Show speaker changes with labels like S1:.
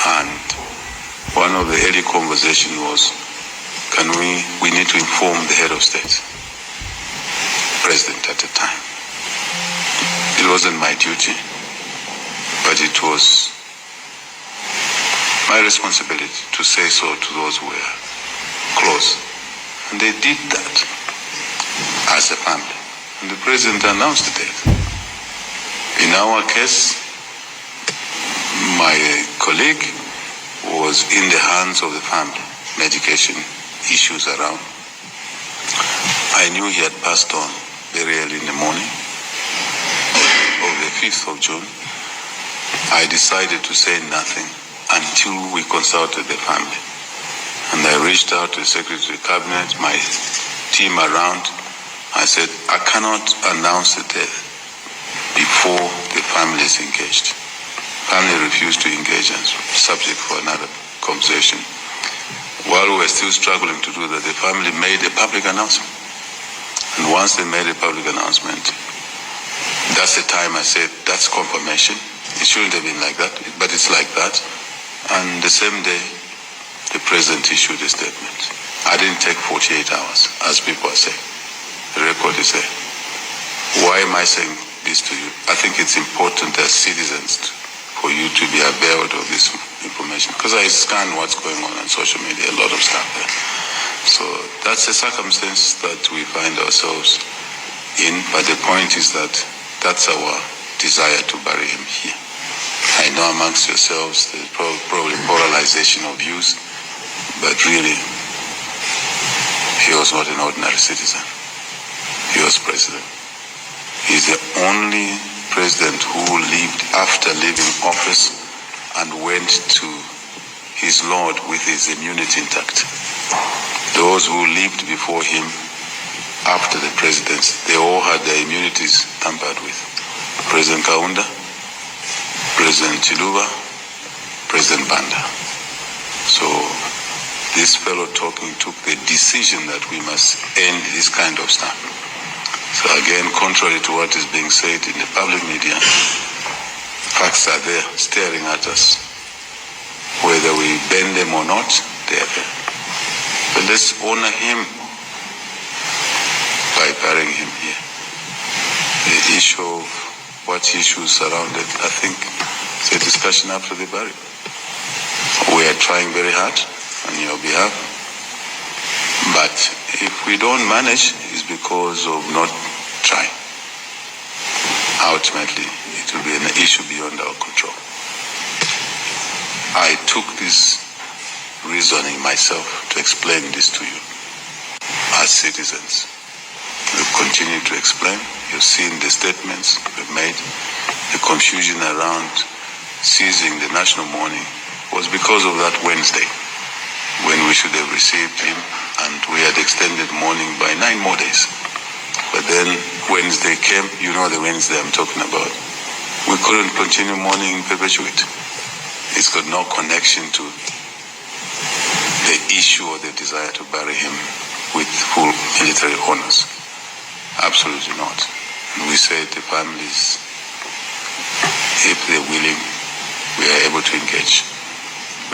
S1: And one of the early conversations was, we need to inform the head of state, president at the time. It wasn't my duty, but it was my responsibility to say so to those who were close. And they did that as a family. And the president announced the date. In our case, my colleague was in the hands of the family, medication issues around. I knew he had passed on very early in the morning of the 5th of June. I decided to say nothing until we consulted the family. And I reached out to the Secretary of Cabinet, my team around. I said, I cannot announce the death before the family is engaged. Family refused to engage and subject for another conversation. While we were still struggling to do that, the family made a public announcement. And once they made a public announcement, that's the time I said, that's confirmation. It shouldn't have been like that, but it's like that. And the same day, the president issued a statement. I didn't take 48 hours, as people are saying. The record is there. Why am I saying this to you? I think it's important as citizens for you to be aware of this information, because I scan what's going on social media, a lot of stuff there. So that's the circumstance that we find ourselves in, but the point is that that's our desire to bury him here. I know amongst yourselves there's probably polarization of views, but really, he was not an ordinary citizen. He was president. He's the only president who lived after leaving office and went to his Lord with his immunity intact. Those who lived before him after the presidency, they all had their immunities tampered with. President Kaunda, President Chiluba, President Banda. So this fellow talking took the decision that we must end this kind of stuff. So again, contrary to what is being said in the public media, facts are there staring at us. Whether we bend them or not, they are there. But let's honor him by burying him here. The issue of what issues surround it, I think it's a discussion after the burial. We are trying very hard on your behalf. But if we don't manage, it's because of not trying. Ultimately, it will be an issue beyond our control. I took this reasoning myself to explain this to you as citizens. We'll continue to explain. You've seen the statements we've made. The confusion around seizing the national mourning was because of that Wednesday, when we should have received him, and we had extended mourning by 9 more days. But then Wednesday came, you know the Wednesday I'm talking about. We couldn't continue mourning in perpetuity. It's got no connection to the issue or the desire to bury him with full military honors. Absolutely not. And we said the families, if they're willing, we are able to engage.